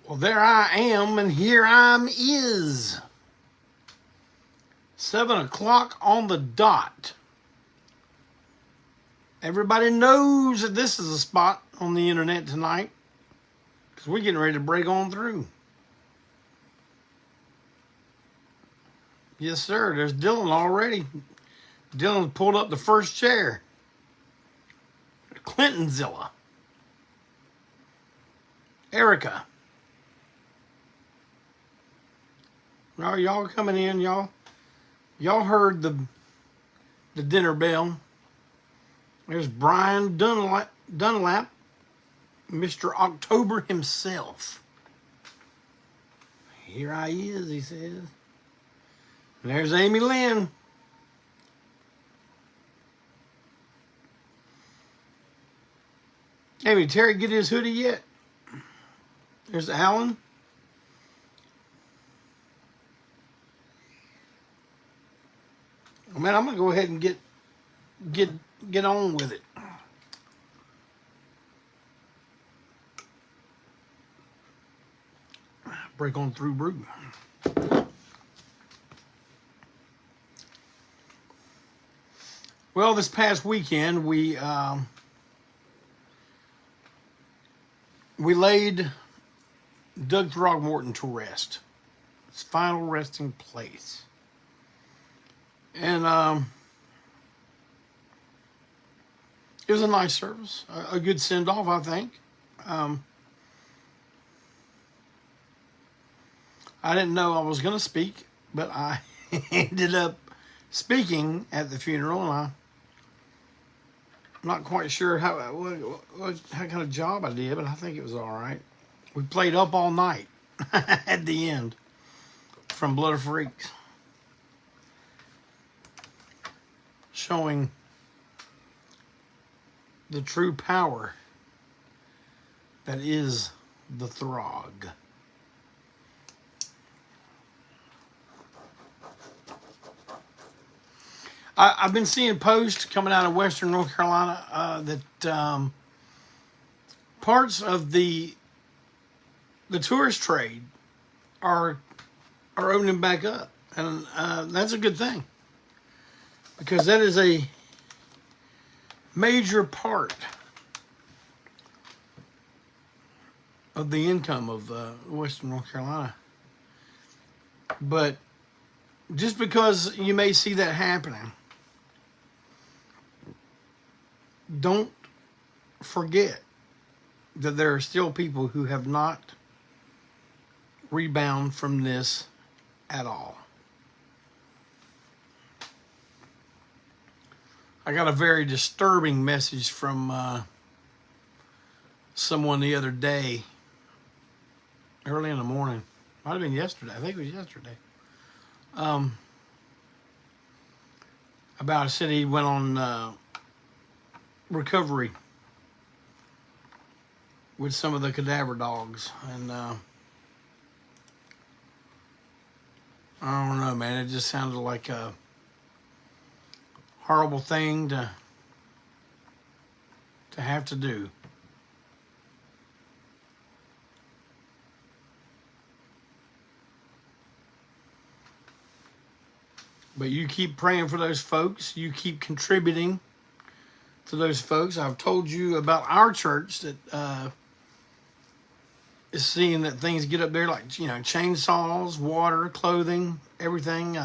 Well, there I am, and here I'm is. 7 o'clock on the dot. Everybody knows that this is a spot on the internet tonight, because we're getting ready to break on through. Yes, sir. There's Dylan already. Dylan pulled up the first chair. Clintonzilla. Erica. Are y'all coming in, y'all? Y'all heard the dinner bell. There's Brian Dunlap, Mr. October himself. Here I is, he says. And there's Amy Lynn. Hey, did Terry get his hoodie yet? There's Alan. Man, I'm gonna go ahead and get on with it. Break on through brew. Well, this past weekend we laid Doug Throgmorton to rest. His final resting place. And it was a nice service, a good send-off, I think. I didn't know I was going to speak, but I ended up speaking at the funeral, and I'm not quite sure what kind of job I did, but I think it was all right. We played Up All Night at the end from Blood of Freaks, showing the true power that is the Throg. I've been seeing posts coming out of Western North Carolina that parts of the tourist trade are opening back up, and that's a good thing, because that is a major part of the income of Western North Carolina. But just because you may see that happening, don't forget that there are still people who have not rebounded from this at all. I got a very disturbing message from someone the other day, early in the morning. Might have been yesterday. I think it was yesterday. About, said he went on recovery with some of the cadaver dogs, and I don't know, man. It just sounded like a horrible thing to have to do. But you keep praying for those folks. You keep contributing to those folks. I've told you about our church that is seeing that things get up there, like, chainsaws, water, clothing, everything.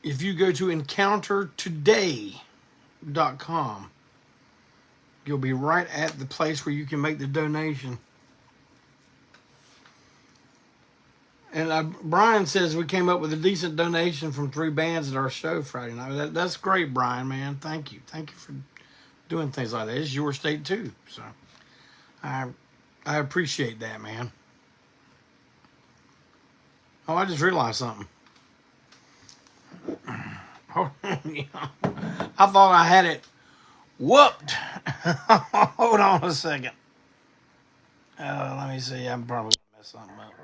If you go to encountertoday.com, you'll be right at the place where you can make the donation. And Brian says we came up with a decent donation from 3 bands at our show Friday night. That's great, Brian, man. Thank you. Thank you for doing things like that. It's your state, too. So I appreciate that, man. Oh, I just realized something. I thought I had it whooped. Hold on a second. Let me see. I'm probably going to mess something up.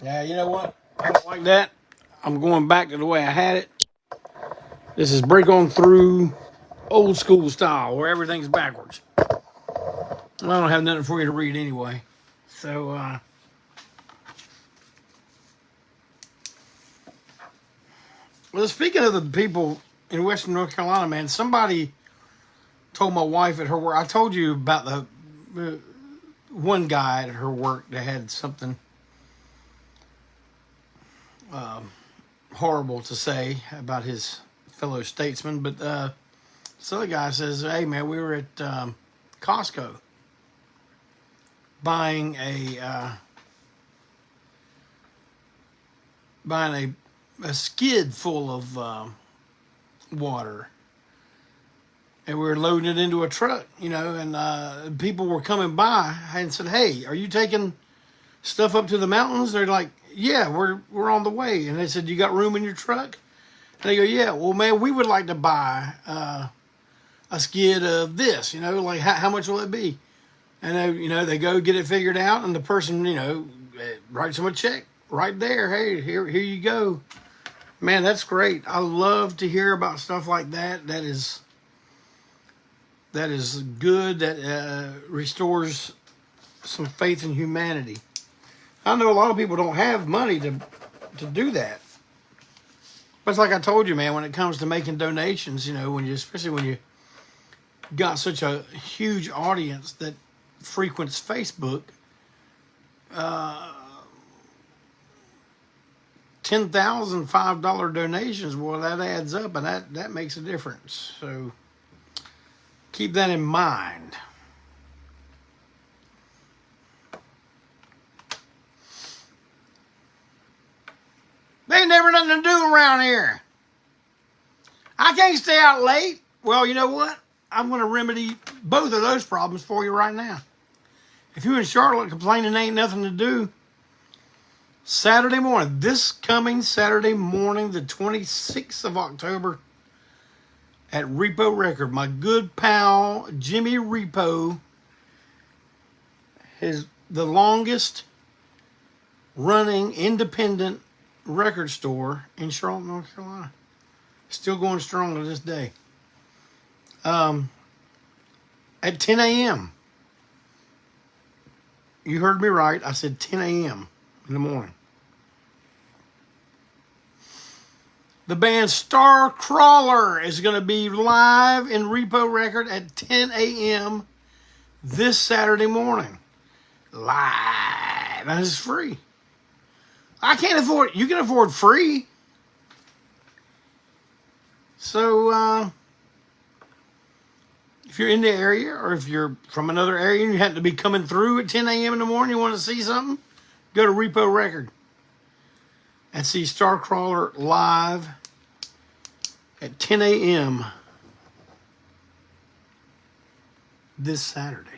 Yeah, you know what? I don't like that. I'm going back to the way I had it. This is break on through old school style where everything's backwards. I don't have nothing for you to read anyway. So, well, speaking of the people in Western North Carolina, man, somebody told my wife at her work. I told you about the one guy at her work that had something horrible to say about his fellow statesman. But this other guy says, "Hey, man, we were at Costco buying a skid full of water, and we were loading it into a truck, and people were coming by and said, 'Hey, are you taking stuff up to the mountains?' They're like, 'Yeah, we're on the way.' And they said, 'You got room in your truck?' And they go, 'Yeah.' 'Well, man, we would like to buy a skid of this, like how much will it be?' And they go get it figured out, and the person, writes them a check right there. 'Hey, here you go.' Man, that's great. I love to hear about stuff like that. That is good. That restores some faith in humanity. I know a lot of people don't have money to do that. But it's like I told you, man, when it comes to making donations, especially when you got such a huge audience that frequents Facebook, $10,000 $5 donations, well, that adds up, and that makes a difference. So keep that in mind. They ain't never nothing to do around here. I can't stay out late. Well, you know what? I'm going to remedy both of those problems for you right now. If you're in Charlotte complaining ain't nothing to do, Saturday morning, this coming Saturday morning, the 26th of October, at Repo Record, my good pal Jimmy Repo, the longest running independent record store in Charlotte, North Carolina. Still going strong to this day. At 10 a.m. You heard me right. I said 10 a.m. in the morning. The band Starcrawler is going to be live in Repo Record at 10 a.m. this Saturday morning. Live. And it's free. I can't afford it. You can afford free. So, if you're in the area, or if you're from another area and you happen to be coming through at 10 a.m. in the morning, you want to see something, go to Repo Record and see Starcrawler live at 10 a.m. this Saturday.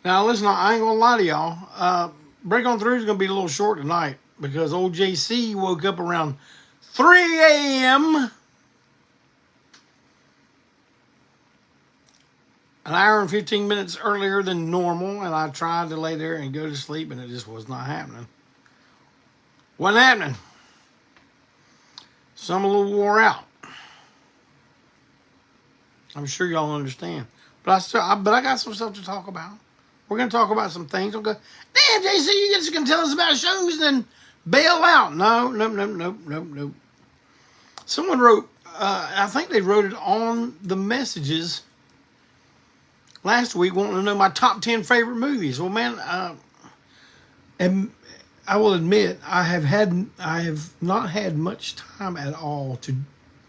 Now, listen, I ain't going to lie to y'all. Break on Through is going to be a little short tonight because old JC woke up around 3 a.m. an hour and 15 minutes earlier than normal, and I tried to lay there and go to sleep, and it just was not happening. Wasn't happening. So I'm a little wore out. I'm sure y'all understand. But I got some stuff to talk about. We're going to talk about some things. We'll go, damn, JC, you just going to tell us about shows and then bail out. No. Someone wrote, I think they wrote it on the messages last week, wanting to know my top 10 favorite movies. Well, man, and I will admit, I have not had much time at all to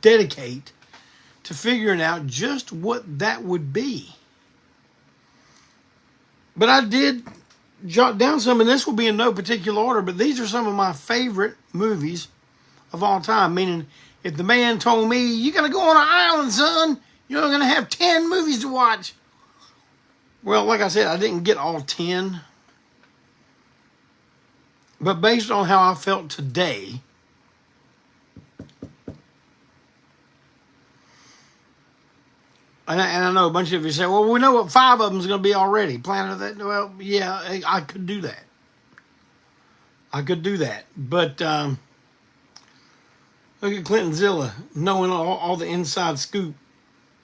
dedicate to figuring out just what that would be. But I did jot down some, and this will be in no particular order, but these are some of my favorite movies of all time. Meaning, if the man told me, "You're going to go on an island, son, you're going to have 10 movies to watch." Well, like I said, I didn't get all 10. But based on how I felt today, And I know a bunch of you say, well, we know what 5 of them is going to be already. Planet of the Apes. Well, yeah, I could do that. I could do that. But look at Clinton Zilla knowing all the inside scoop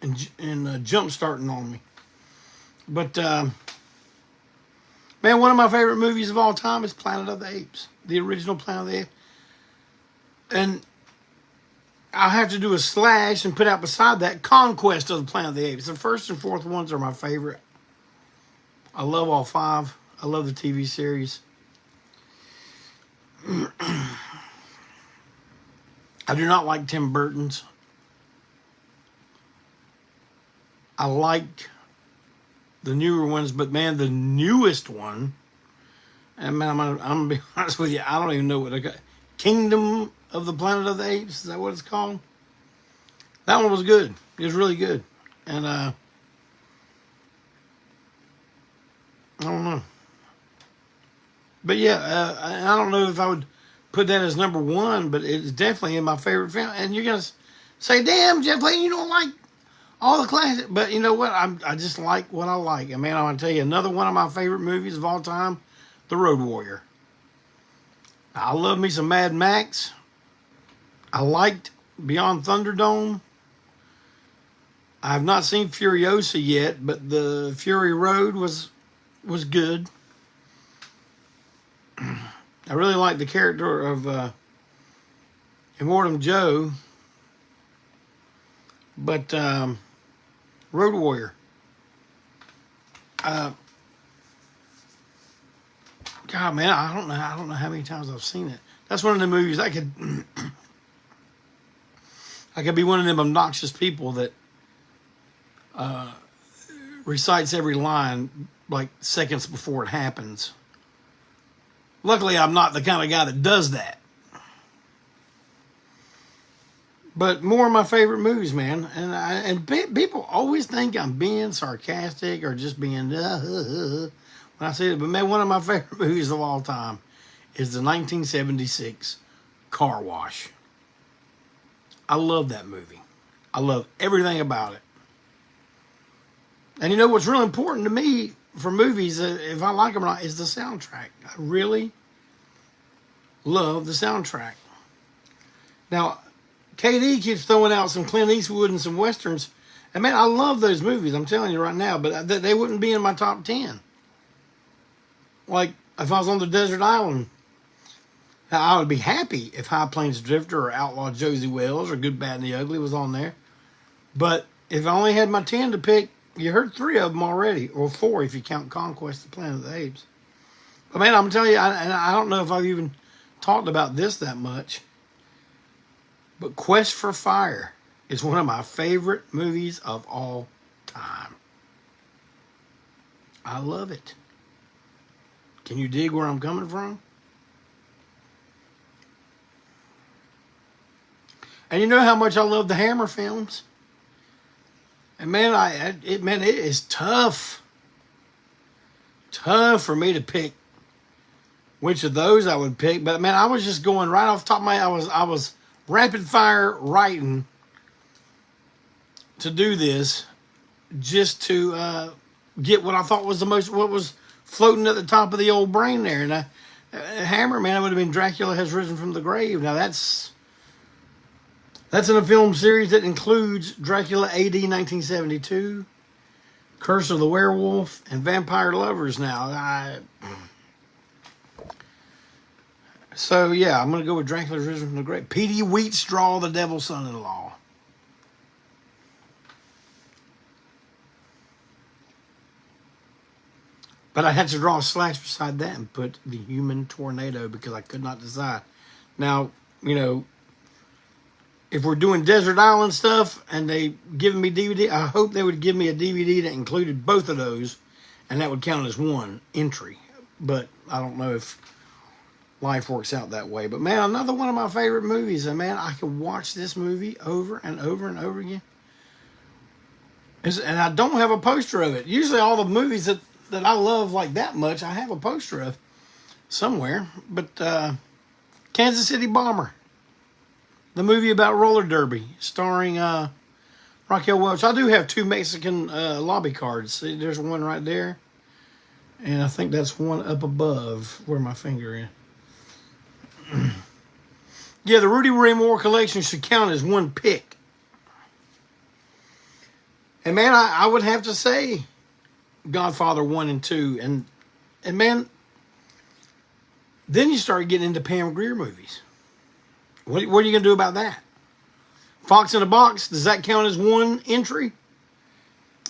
and jump starting on me. But, man, one of my favorite movies of all time is Planet of the Apes. The original Planet of the Apes. And I'll have to do a slash and put out beside that Conquest of the Planet of the Apes. The first and fourth ones are my favorite. I love all 5. I love the TV series. I do not like Tim Burton's. I like the newer ones, but man, the newest one, and man, I'm gonna be honest with you, I don't even know what I got. Kingdom of the Planet of the Apes, is that what it's called? That one was good. It was really good. And I don't know. But yeah, I don't know if I would put that as number 1, but it's definitely in my favorite film. And you're going to say, damn, Jeff Layton, you don't like all the classics. But you know what? I just like what I like. And man, I want to tell you another one of my favorite movies of all time, The Road Warrior. I love me some Mad Max. I liked Beyond Thunderdome. I have not seen Furiosa yet, but the Fury Road was good. I really like the character of Immortan Joe, but Road Warrior. God, man, I don't know how many times I've seen it. That's one of the movies I could be one of them obnoxious people that recites every line like seconds before it happens. Luckily, I'm not the kind of guy that does that. But more of my favorite movies, man. And people always think I'm being sarcastic or just being when I say it. But man, one of my favorite movies of all time is the 1976 Car Wash. I love that movie. I love everything about it. And you know what's really important to me for movies, if I like them or not, is the soundtrack. I really love the soundtrack. Now, KD keeps throwing out some Clint Eastwood and some Westerns. And man, I love those movies, I'm telling you right now, but they wouldn't be in my top 10. Like, if I was on the desert island, I would be happy if High Plains Drifter or Outlaw Josie Wells or Good, Bad, and the Ugly was on there. But if I only had my 10 to pick, you heard 3 of them already, or 4 if you count Conquest of the Planet of the Apes. But man, I'm telling you, I don't know if I've even talked about this that much, but Quest for Fire is one of my favorite movies of all time. I love it. Can you dig where I'm coming from? And you know how much I love the Hammer films. And man, it is tough for me to pick which of those I would pick. But man, I was just going right off the top of my head. I was rapid fire writing to do this, just to get what I thought was what was floating at the top of the old brain there. And Hammer, man, it would have been Dracula Has Risen from the Grave. Now that's in a film series that includes Dracula AD 1972, Curse of the Werewolf, and Vampire Lovers now. So, yeah, I'm going to go with Dracula's Risen from the Grave. P.D. Wheatstraw, the Devil's Son-in-Law. But I had to draw a slash beside that and put The Human Tornado because I could not decide. Now, you know, if we're doing Desert Island stuff and they giving me DVD, I hope they would give me a DVD that included both of those, and that would count as one entry. But I don't know if life works out that way. But man, another one of my favorite movies, and man, I could watch this movie over and over and over again. And I don't have a poster of it. Usually all the movies that I love like that much, I have a poster of somewhere. But Kansas City Bomber. The movie about roller derby, starring the Raquel Welch. I do have 2 Mexican lobby cards. See, there's one right there. And I think that's one up above where my finger is. Yeah, the Rudy Ray Moore collection should count as one pick. And man, I would have to say Godfather 1 and 2. And man, then you start getting into Pam Grier movies. What are you going to do about that? Fox in a Box, does that count as one entry?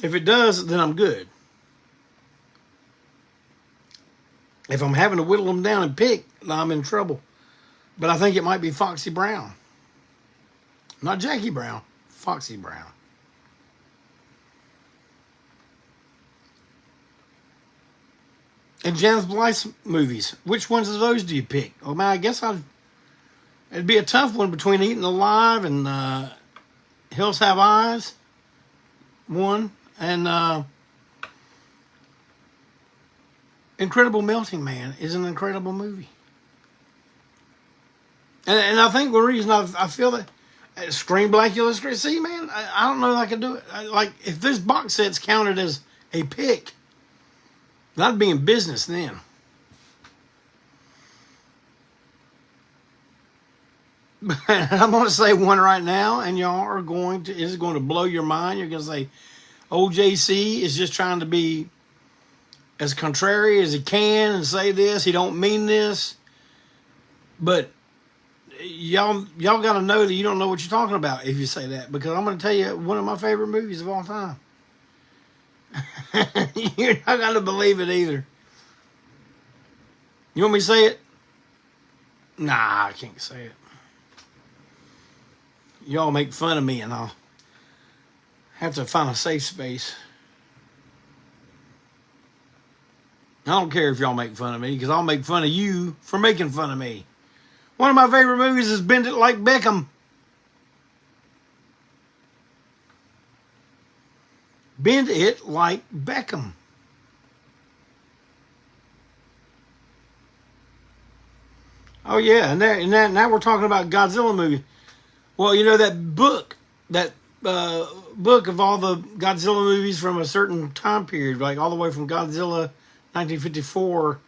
If it does, then I'm good. If I'm having to whittle them down and pick, I'm in trouble. But I think it might be Foxy Brown. Not Jackie Brown, Foxy Brown. And Janis Blythe's movies, which ones of those do you pick? Oh man, I guess it'd be a tough one between Eaten Alive and Hills Have Eyes. One. And Incredible Melting Man is an incredible movie. And I think the reason I feel that Scream Blackula Street, see man, I don't know if I could do it. Like if this box set's counted as a pick, I'd be in business then. I'm going to say one right now, and y'all are going to, it's going to blow your mind. You're going to say, OJC is just trying to be as contrary as he can and say this. He don't mean this. But y'all got to know that you don't know what you're talking about if you say that. Because I'm going to tell you one of my favorite movies of all time. You're not going to believe it either. You want me to say it? Nah, I can't say it. Y'all make fun of me and I'll have to find a safe space. I don't care if y'all make fun of me because I'll make fun of you for making fun of me. One of my favorite movies is Bend It Like Beckham. Bend It Like Beckham. Oh yeah, and now we're talking about Godzilla movie. Well, you know that book of all the Godzilla movies from a certain time period, like all the way from Godzilla 1954.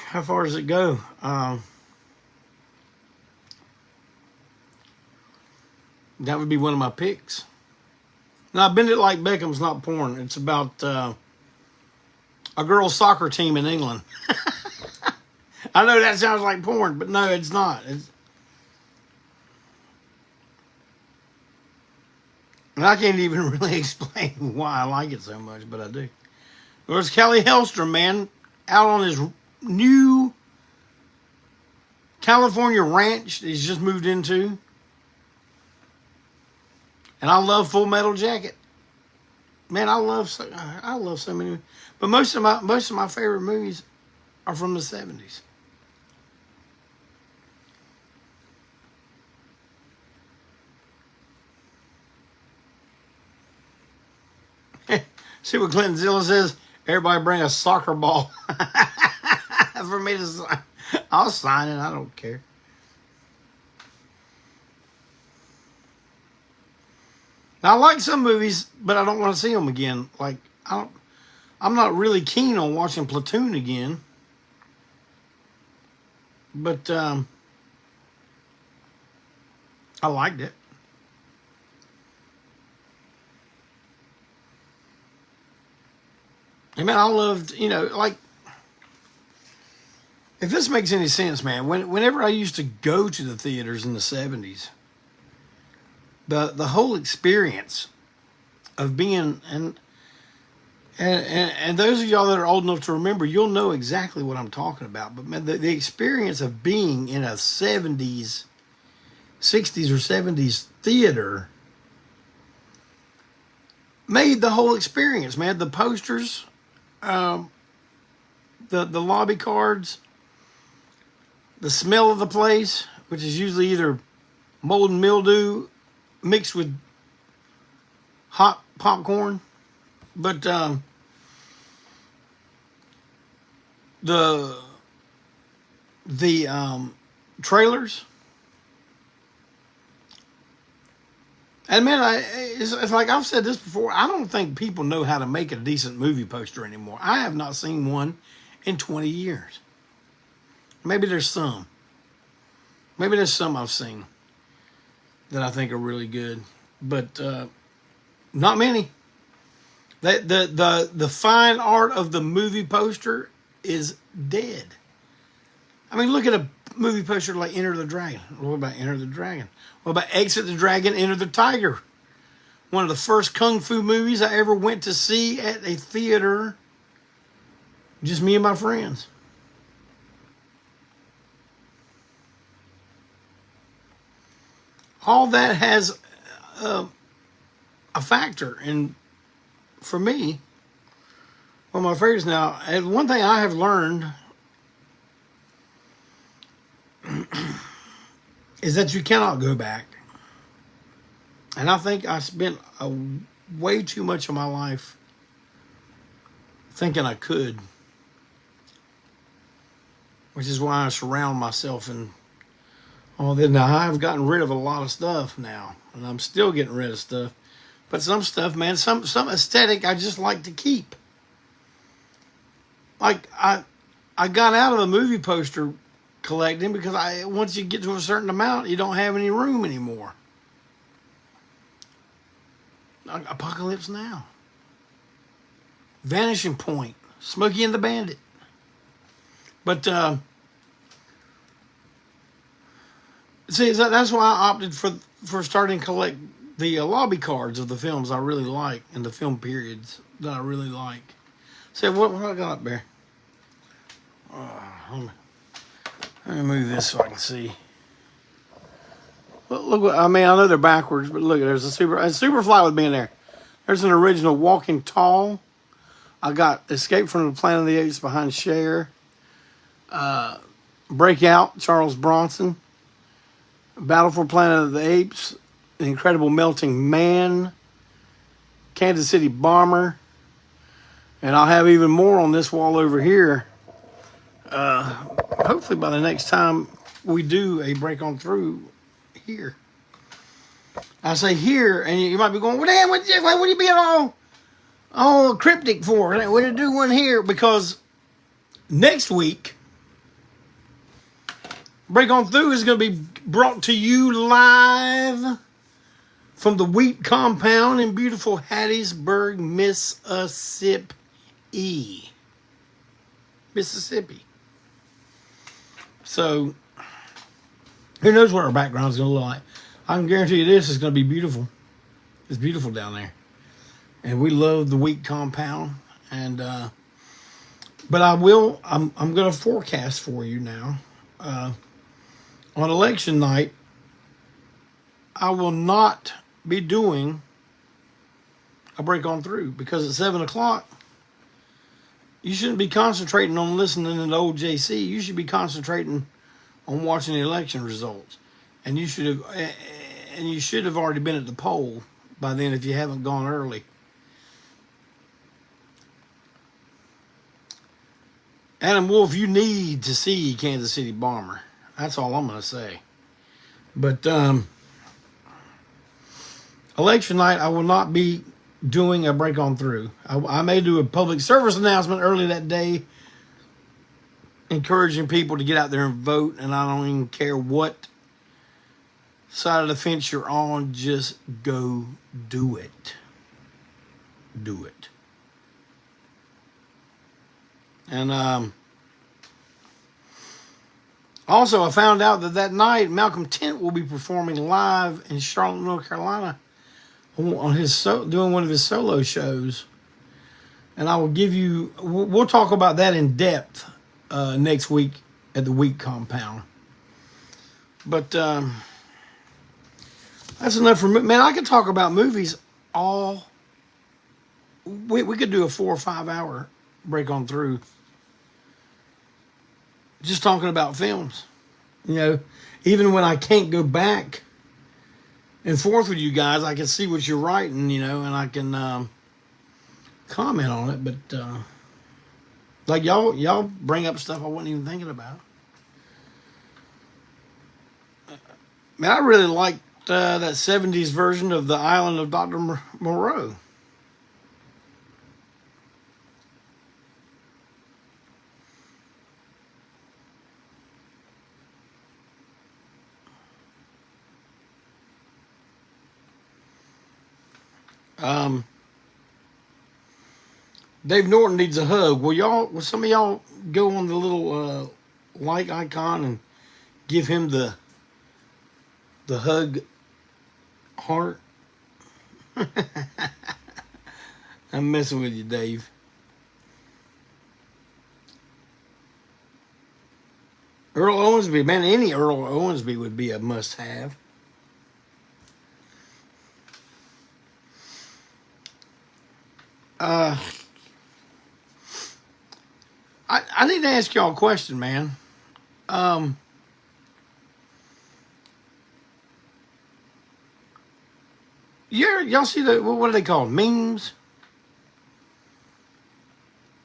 How far does it go? That would be one of my picks. Now, Bend It Like Beckham's not porn. It's about a girls' soccer team in England. I know that sounds like porn, but no, it's not. And I can't even really explain why I like it so much, but I do. There's Kelly Hellstrom, man, out on his new California ranch that he's just moved into. And I love Full Metal Jacket. Man, I love so many. But most of my favorite movies are from the 70s. See what Clinton Zilla says? Everybody bring a soccer ball for me to sign. I'll sign it. I don't care. Now, I like some movies, but I don't want to see them again. Like I'm not really keen on watching Platoon again. But I liked it. I mean, I loved, like, if this makes any sense, man, whenever I used to go to the theaters in the 70s, the whole experience of being, and those of y'all that are old enough to remember, you'll know exactly what I'm talking about. But man, the experience of being in a 60s or 70s theater made the whole experience, man. The posters, the lobby cards, the smell of the place, which is usually either mold and mildew mixed with hot popcorn, but the trailers, And man, it's like I've said this before. I don't think people know how to make a decent movie poster anymore. I have not seen one in 20 years. Maybe there's some. Maybe there's some I've seen that I think are really good, but not many. The fine art of the movie poster is dead. I mean, look at a movie poster like Enter the Dragon. What about Enter the Dragon? What about Exit the Dragon, Enter the Tiger? One of the first kung fu movies I ever went to see at a theater. Just me and my friends. All that has a factor. And for me, one of my favorites now, and one thing I have learned is that you cannot go back. And I think I spent way too much of my life thinking I could. Which is why I surround myself in all this. Now, I've gotten rid of a lot of stuff now. And I'm still getting rid of stuff. But some stuff, man, some aesthetic I just like to keep. Like, I got out of the movie poster collecting because once you get to a certain amount, you don't have any room anymore. Apocalypse Now. Vanishing Point. Smokey and the Bandit. But, see, that's why I opted for starting to collect the lobby cards of the films I really like and the film periods that I really like. See, what I got up there? Let me move this so I can see. Look, I mean, I know they're backwards, but look, there's a Superfly would be in there. There's an original Walking Tall. I got Escape from the Planet of the Apes behind Cher. Breakout, Charles Bronson. Battle for Planet of the Apes. The Incredible Melting Man. Kansas City Bomber. And I'll have even more on this wall over here. Hopefully by the next time we do a break on through here. I say here, and you might be going, well, damn, what are you being all cryptic for? What did do one here? Because next week, Break On Through is going to be brought to you live from the wheat compound in beautiful Hattiesburg, Mississippi. So, who knows what our background is going to look like. I can guarantee you this is going to be beautiful. It's beautiful down there. And we love the wheat compound. And, but I'm going to forecast for you now. On election night, I will not be doing a break on through because at 7 o'clock, you shouldn't be concentrating on listening to the old JC. You should be concentrating on watching the election results. And you should have already been at the poll by then if you haven't gone early. Adam Wolf, you need to see Kansas City Bomber. That's all I'm going to say. But election night, I will not be doing a break on through. I may do a public service announcement early that day, encouraging people to get out there and vote. And I don't even care what side of the fence you're on, just go do it. Do it. And also, I found out that night Malcolm Tent will be performing live in Charlotte, North Carolina, on doing one of his solo shows. And I will give you. We'll talk about that in depth next week at the Wheat Compound. But that's enough for me. Man, I could talk about movies all. We could do a 4 or 5 hour break on through. Just talking about films. You know, even when I can't go back and forth with you guys, I can see what you're writing, you know, and I can comment on it. But like y'all bring up stuff I wasn't even thinking about. Man, I really like that 70s version of the Island of Dr. Moreau. Dave Norton needs a hug. Will some of y'all go on the little like icon and give him the hug heart? I'm messing with you, Dave. Earl Owensby, man, any Earl Owensby would be a must-have. I need to ask y'all a question, man. Y'all see what are they called? Memes?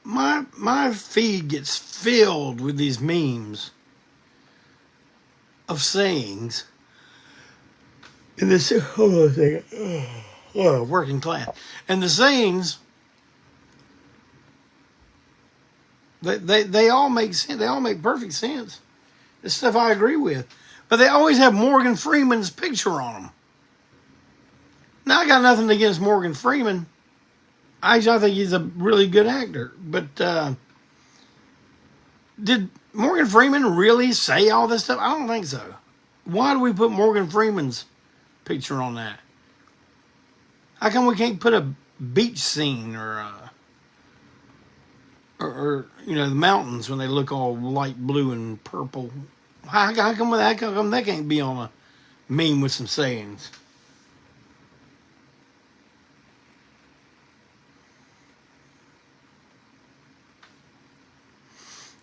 My feed gets filled with these memes of sayings. And this, hold on a second. Oh, working class. And the sayings, they all make sense. They all make perfect sense. This stuff I agree with. But they always have Morgan Freeman's picture on them. Now, I got nothing against Morgan Freeman. Actually, I think he's a really good actor. But did Morgan Freeman really say all this stuff? I don't think so. Why do we put Morgan Freeman's picture on that? How come we can't put a beach scene or you know, the mountains when they look all light blue and purple? How come that can't be on a meme with some sayings?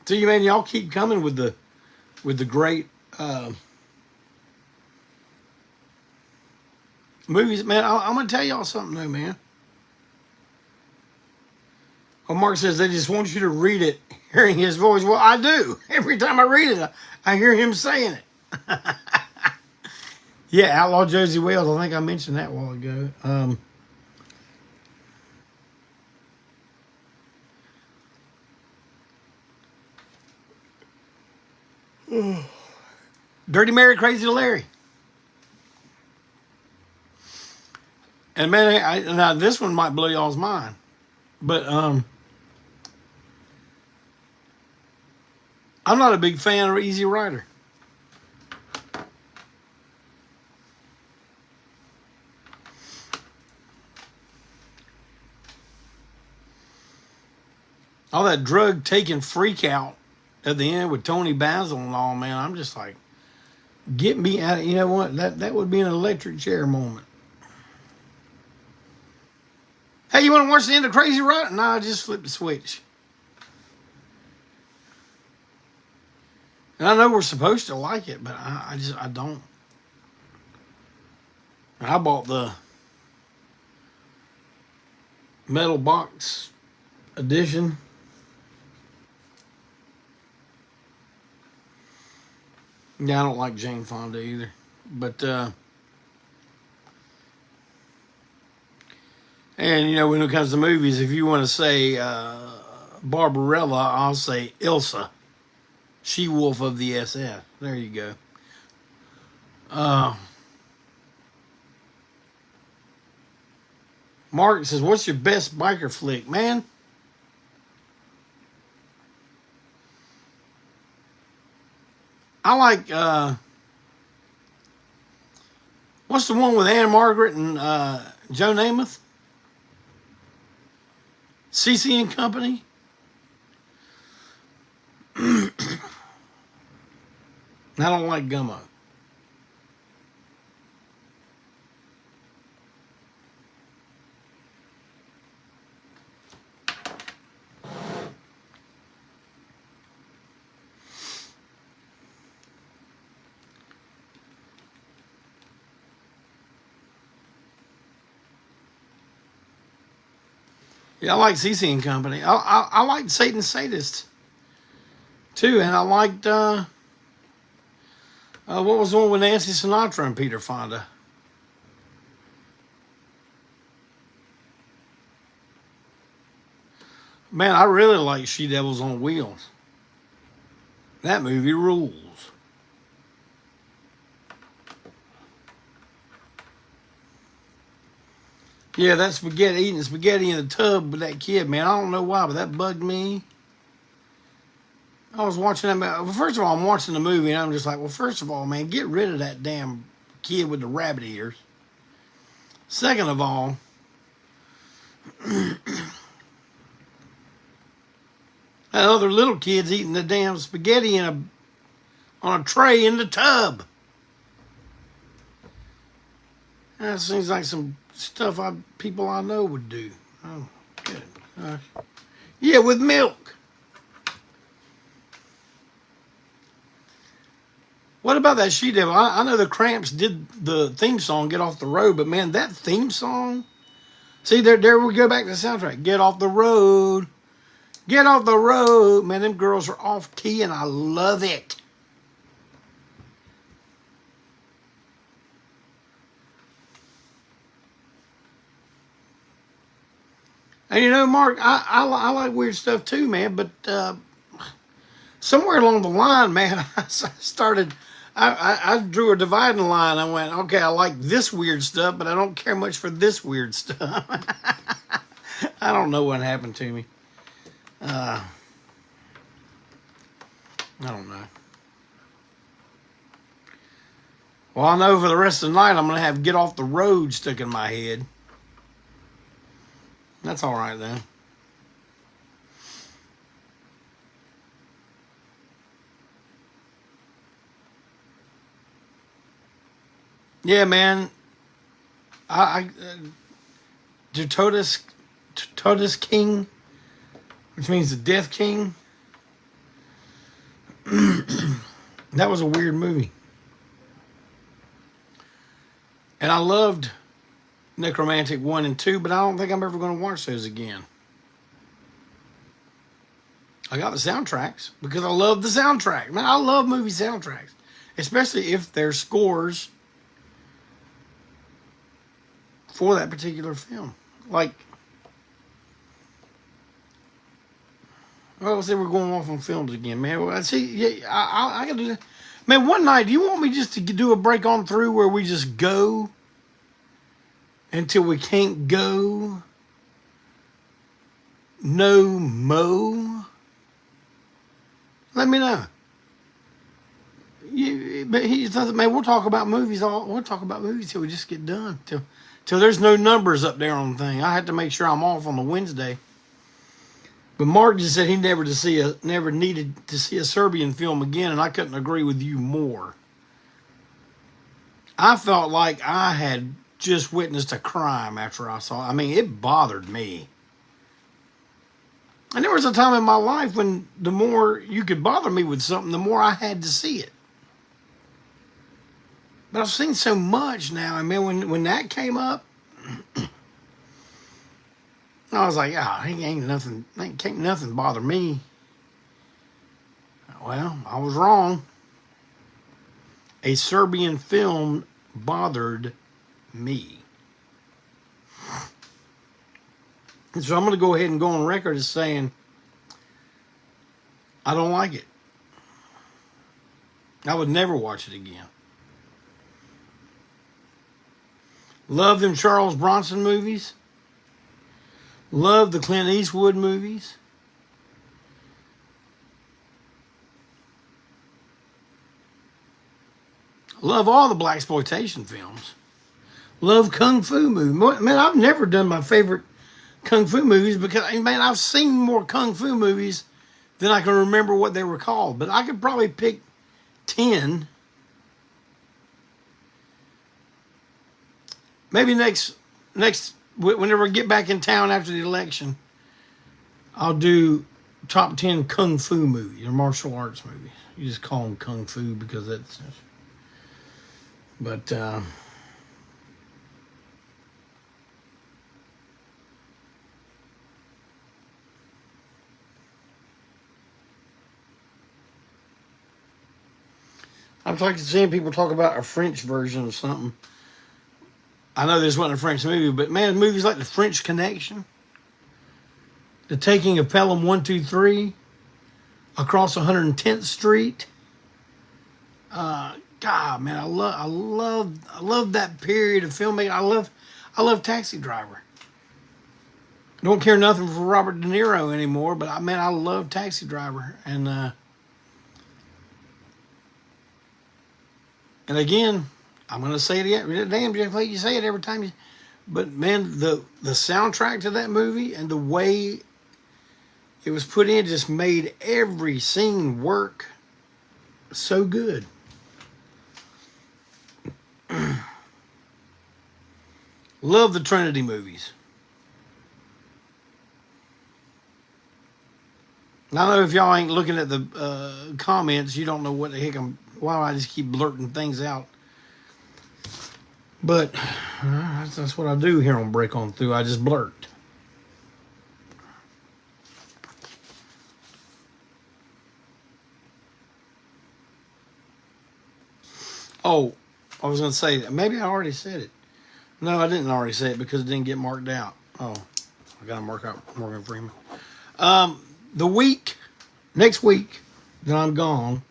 So you man, y'all keep coming with the great movies, man. I'm gonna tell y'all something though, man. Well, Mark says they just want you to read it, hearing his voice. Well, I do. Every time I read it, I hear him saying it. Yeah, Outlaw Josie Wales. I think I mentioned that a while ago. Dirty Mary, Crazy Larry. And man, now this one might blow y'all's mind, but I'm not a big fan of Easy Rider. All that drug taking freak out at the end with Tony Basil and all, man, I'm just like, get me out of, you know what, that would be an electric chair moment. Hey, you want to watch the end of Crazy Rider? No, I just flipped the switch. And I know we're supposed to like it, but I don't. I bought the metal box edition. Yeah, I don't like Jane Fonda either. But, and, you know, when it comes to movies, if you want to say Barbarella, I'll say Ilsa. She-Wolf of the SF. There you go. Mark says, what's your best biker flick? Man, I like, what's the one with Anne Margaret and Joe Namath? CC and Company? I don't like Gummo. Yeah, I like CC and Company. I liked Satan Sadist too, and I liked what was the one with Nancy Sinatra and Peter Fonda? Man, I really like She Devils on Wheels. That movie rules. Yeah, that spaghetti, eating spaghetti in the tub with that kid, man. I don't know why, but that bugged me. I was watching that. Well, first of all, I'm watching the movie, and I'm just like, well, first of all, man, get rid of that damn kid with the rabbit ears. Second of all, that other little kid's eating the damn spaghetti on a tray in the tub. That seems like some stuff people I know would do. Oh, good. Yeah, with milk. What about that She Devil? I know the Cramps did the theme song, Get Off the Road, but man, that theme song, see, there we go back to the soundtrack. Get off the road. Get off the road. Man, them girls are off key, and I love it. And you know, Mark, I like weird stuff too, man, but somewhere along the line, man, I drew a dividing line. I went, okay, I like this weird stuff, but I don't care much for this weird stuff. I don't know what happened to me. I don't know. Well, I know for the rest of the night, I'm going to have Get Off the Road stuck in my head. That's all right, then. Yeah, man. Totus King, which means the Death King. That was a weird movie. And I loved Necromantic 1 and 2, but I don't think I'm ever going to watch those again. I got the soundtracks because I love the soundtrack. Man, I love movie soundtracks, especially if they're scores for that particular film. Like, well, say we're going off on films again, man. Well, see, yeah, I got to do that. Man, one night, do you want me just to do a break on through where we just go until we can't go no mo? Let me know. But he doesn't, man. We'll talk about movies till we just get done. Till there's no numbers up there on the thing. I had to make sure I'm off on the Wednesday. But Mark just said he never needed to see a Serbian film again, and I couldn't agree with you more. I felt like I had just witnessed a crime after I saw it. I mean, it bothered me. And there was a time in my life when the more you could bother me with something, the more I had to see it. But I've seen so much now. I mean, when that came up, I was like, can't nothing bother me. Well, I was wrong. A Serbian film bothered me. And so I'm going to go ahead and go on record as saying I don't like it. I would never watch it again. Love them Charles Bronson movies. Love the Clint Eastwood movies. Love all the blaxploitation films. Love kung fu movies. Man, I've never done my favorite kung fu movies because, man, I've seen more kung fu movies than I can remember what they were called. But I could probably pick 10. Maybe next, whenever I get back in town after the election, I'll do top 10 kung fu movies or martial arts movies. You just call them kung fu because that's. But I'd like to see people talk about a French version of something. I know this wasn't a French movie, but man, movies like The French Connection, the taking of Pelham 123 across 110th Street. God, man, I love that period of filmmaking. I love Taxi Driver. Don't care nothing for Robert De Niro anymore, but I love Taxi Driver. And again, I'm gonna say it again. Damn, Jeff, you say it every time you. But man, the soundtrack to that movie and the way it was put in just made every scene work so good. Love the Trinity movies. And I know if y'all ain't looking at the comments, you don't know what the heck why I just keep blurting things out. But that's what I do here on Break On Through. I just blurt. Oh, I was going to say, maybe I already said it. No, I didn't already say it because it didn't get marked out. Oh, I got to mark out Morgan Freeman. Next week that I'm gone,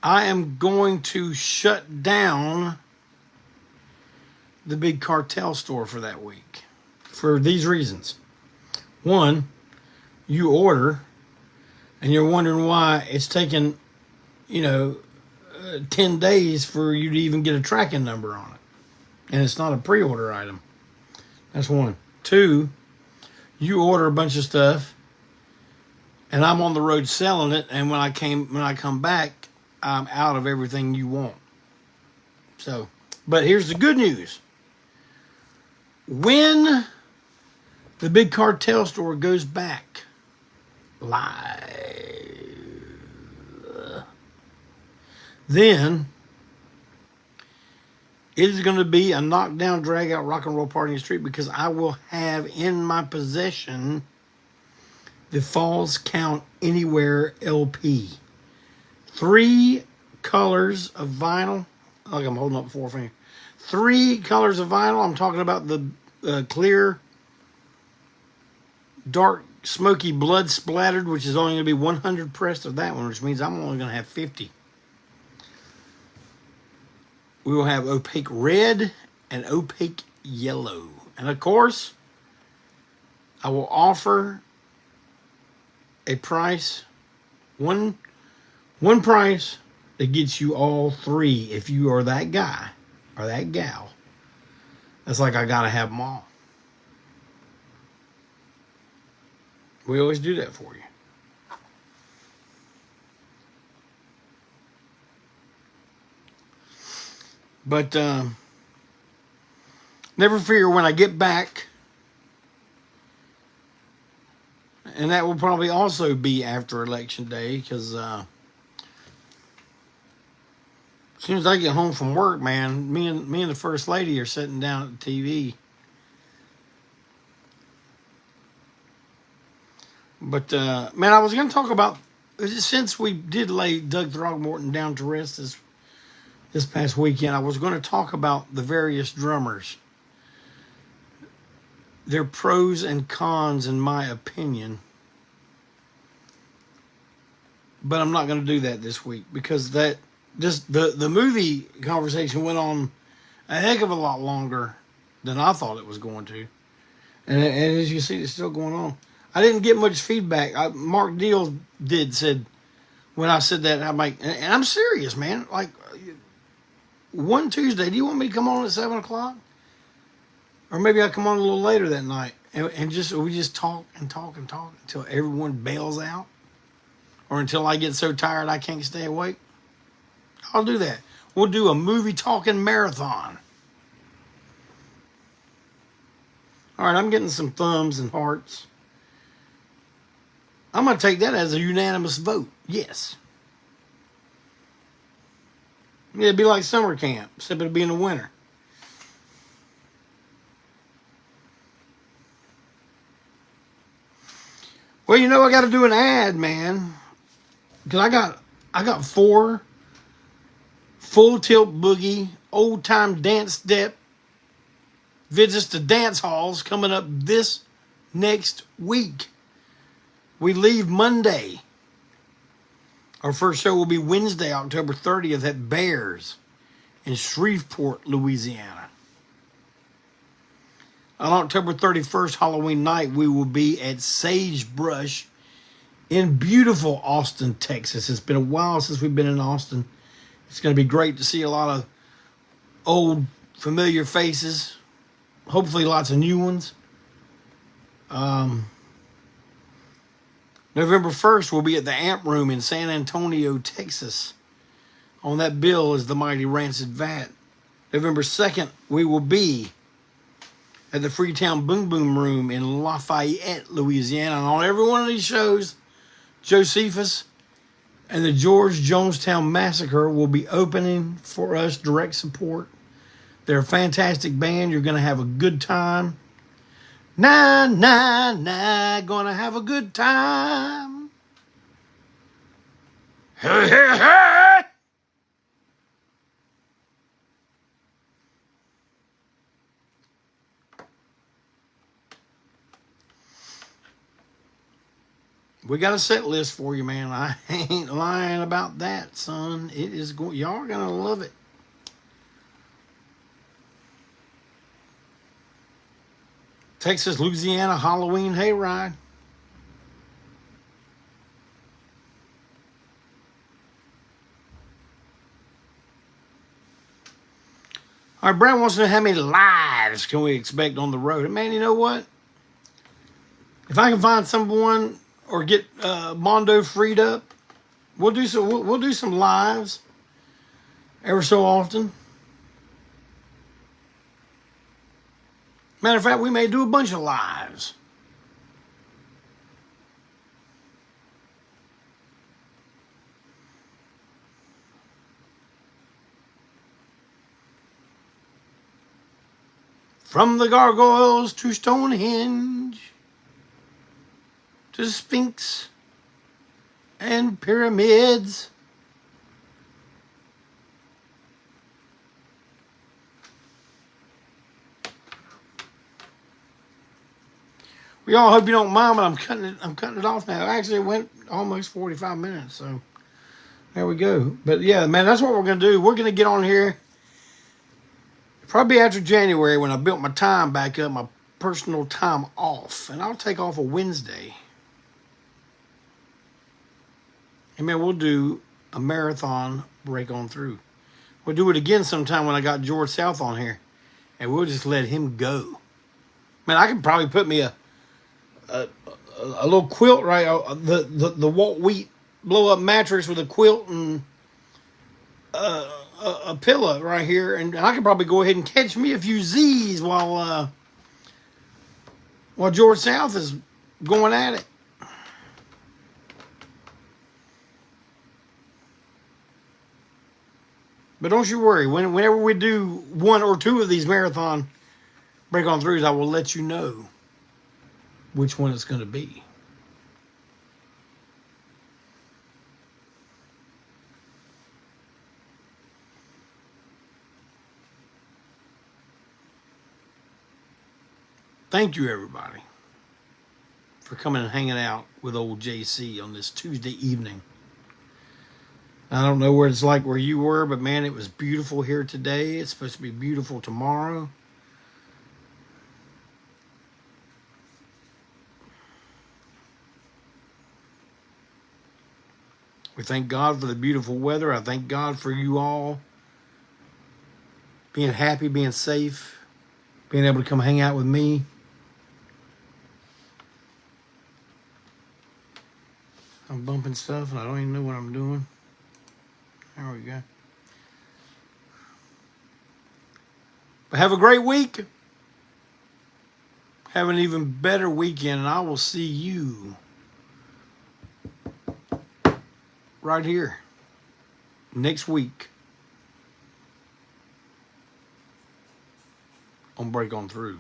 I am going to shut down the Big Cartel Store for that week. For these reasons. One, you order and you're wondering why it's taken, 10 days for you to even get a tracking number on it. And it's not a pre-order item. That's one. Two, you order a bunch of stuff and I'm on the road selling it, and when I come back, I'm out of everything you want. So, but here's the good news. When the Big Cartel Store goes back live, then it is going to be a knockdown, drag out rock and roll party in the street, because I will have in my possession the Falls Count Anywhere LP. 3 colors of vinyl. Like I'm holding up 4 fingers. 3 colors of vinyl. I'm talking about the clear, dark, smoky, blood splattered, which is only going to be 100 pressed of that one, which means I'm only going to have 50. We will have opaque red and opaque yellow. And of course, I will offer a price, one price that gets you all 3 if you are that guy or that gal. That's like I gotta have them all. We always do that for you. But never fear, when I get back, and that will probably also be after Election Day, because as soon as I get home from work, man, me and the First Lady are sitting down at the TV. But, man, I was going to talk about, since we did lay Doug Throgmorton down to rest this past weekend, I was going to talk about the various drummers, their pros and cons, in my opinion. But I'm not going to do that this week, because the movie conversation went on a heck of a lot longer than I thought it was going to. And as you see, it's still going on. I didn't get much feedback. Mark Deal said, when I said that, I'm like, and I'm serious, man. Like, one Tuesday, do you want me to come on at 7 o'clock? Or maybe I'll come on a little later that night. And we just talk and talk and talk until everyone bails out. Or until I get so tired I can't stay awake. I'll do that. We'll do a movie talking marathon. All right, I'm getting some thumbs and hearts. I'm going to take that as a unanimous vote. Yes. It'd be like summer camp, except it'd be in the winter. Well, I got to do an ad, man. Because I got 4 full tilt boogie, old time dance step visits to dance halls coming up this next week. We leave Monday. Our first show will be Wednesday, October 30th at Bears in Shreveport, Louisiana. On October 31st, Halloween night, we will be at Sagebrush in beautiful Austin, Texas. It's been a while since we've been in Austin. It's going to be great to see a lot of old, familiar faces. Hopefully lots of new ones. November 1st, we'll be at the Amp Room in San Antonio, Texas. On that bill is the mighty Rancid Vat. November 2nd, we will be at the Freetown Boom Boom Room in Lafayette, Louisiana. And on every one of these shows, Josephus and the George Jonestown Massacre will be opening for us, direct support. They're a fantastic band. You're going to have a good time. Nah, gonna have a good time. Hey, hey, hey! We got a set list for you, man. I ain't lying about that, son. It is going. Y'all are gonna love it. Texas, Louisiana Halloween Hayride. All right, Brad wants to know how many lives can we expect on the road. And man, you know what? If I can find someone or get Mondo freed up, we'll do some lives ever so often. Matter of fact, we may do a bunch of lives. From the gargoyles to Stonehenge, to the Sphinx and pyramids. We all hope you don't mind, but I'm cutting it off now. Actually, it went almost 45 minutes, so there we go. But yeah, man, that's what we're gonna do. We're gonna get on here probably after January when I built my time back up, my personal time off, and I'll take off a Wednesday. And man, we'll do a marathon break on through. We'll do it again sometime when I got George South on here, and we'll just let him go. Man, I could probably put me a little quilt right, the Walt Wheat blow up mattress with a quilt and a pillow right here, and I could probably go ahead and catch me a few Z's while George South is going at it. But don't you worry, whenever we do one or two of these marathon break on throughs, I will let you know which one it's going to be. Thank you, everybody, for coming and hanging out with old JC on this Tuesday evening. I don't know what it's like where you were, but man, it was beautiful here today. It's supposed to be beautiful tomorrow. We thank God for the beautiful weather. I thank God for you all being happy, being safe, being able to come hang out with me. I'm bumping stuff and I don't even know what I'm doing. There we go. But have a great week. Have an even better weekend, and I will see you right here next week on Break On Through.